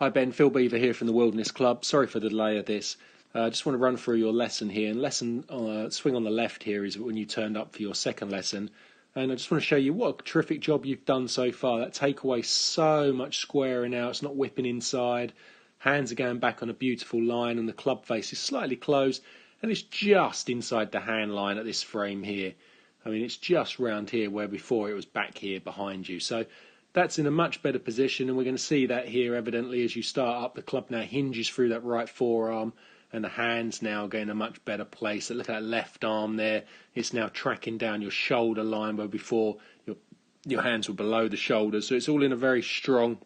Hi Ben, Phil Beever here from the Wilderness Club. Sorry for the delay of this. I just want to run through your lesson here. And lesson swing on the left here is when you turned up for your second lesson. And I just want to show you what a terrific job you've done so far. That takeaway, so much squaring out. It's not whipping inside. Hands are going back on a beautiful line, and the club face is slightly closed, and it's just inside the hand line at this frame here. I mean, it's just round here where before it was back here behind you. So that's in a much better position, and we're going to see that here evidently as you start up. The club now hinges through that right forearm, and the hands now go in a much better place. Look at that left arm there. It's now tracking down your shoulder line where before your hands were below the shoulders. So it's all in a very strong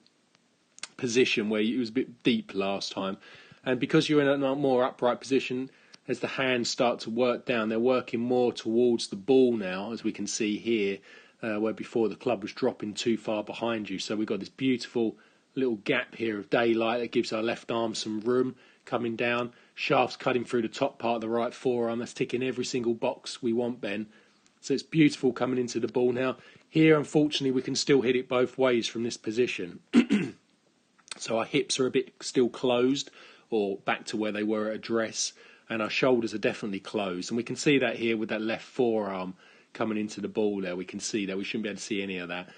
position where it was a bit deep last time. And because you're in a more upright position, as the hands start to work down, they're working more towards the ball now, as we can see here, where before the club was dropping too far behind you. So we've got this beautiful little gap here of daylight that gives our left arm some room coming down. Shafts cutting through the top part of the right forearm. That's ticking every single box we want, Ben. So it's beautiful coming into the ball now. Here, unfortunately, we can still hit it both ways from this position. So our hips are a bit still closed, or back to where they were at address, and our shoulders are definitely closed. And we can see that here with that left forearm coming into the ball there. We can see that. We shouldn't be able to see any of that.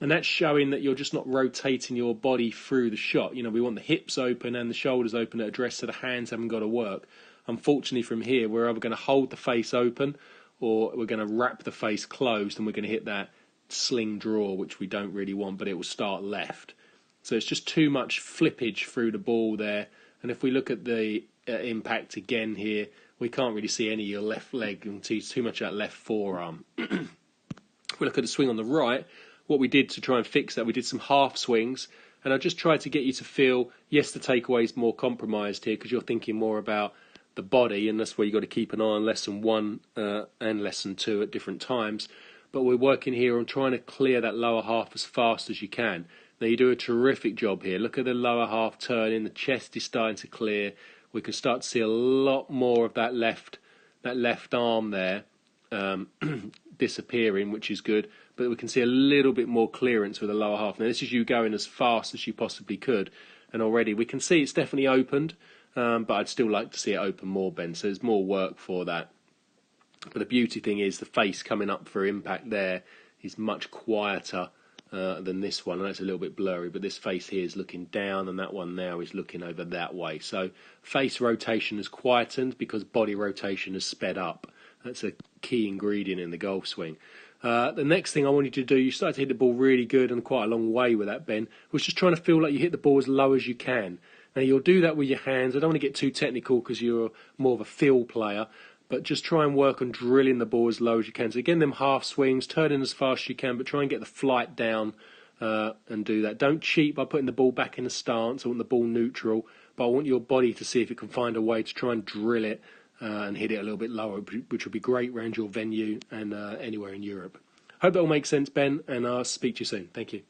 And that's showing that you're just not rotating your body through the shot. You know, we want the hips open and the shoulders open at address, so the hands haven't got to work. Unfortunately, from here, we're either going to hold the face open or we're going to wrap the face closed, and we're going to hit that sling draw, which we don't really want, but it will start left. So it's just too much flippage through the ball there. And if we look at the impact again here, we can't really see any of your left leg and see too much of that left forearm. If we look at the swing on the right, what we did to try and fix that, we did some half swings, and I just tried to get you to feel, yes, the takeaway is more compromised here because you're thinking more about the body, and that's where you've got to keep an eye on lesson 1 and lesson 2 at different times. But we're working here on trying to clear that lower half as fast as you can. Now, you do a terrific job here. Look at the lower half turning. The chest is starting to clear. We can start to see a lot more of that left arm there disappearing, which is good. But we can see a little bit more clearance with the lower half. Now, this is you going as fast as you possibly could. And already we can see it's definitely opened. But I'd still like to see it open more, Ben. So there's more work for that. But the beauty thing is the face coming up for impact there is much quieter than this one. I know it's a little bit blurry, but this face here is looking down, and that one now is looking over that way. So face rotation has quietened because body rotation has sped up. That's a key ingredient in the golf swing. The next thing I wanted you to do, you started to hit the ball really good and quite a long way with that, Ben, was just trying to feel like you hit the ball as low as you can. Now, you'll do that with your hands. I don't want to get too technical because you're more of a feel player, but just try and work on drilling the ball as low as you can. So again, them half swings, turn in as fast as you can, but try and get the flight down and do that. Don't cheat by putting the ball back in the stance. I want the ball neutral, but I want your body to see if it can find a way to try and drill it and hit it a little bit lower, which would be great around your venue and anywhere in Europe. Hope that will make sense, Ben, and I'll speak to you soon. Thank you.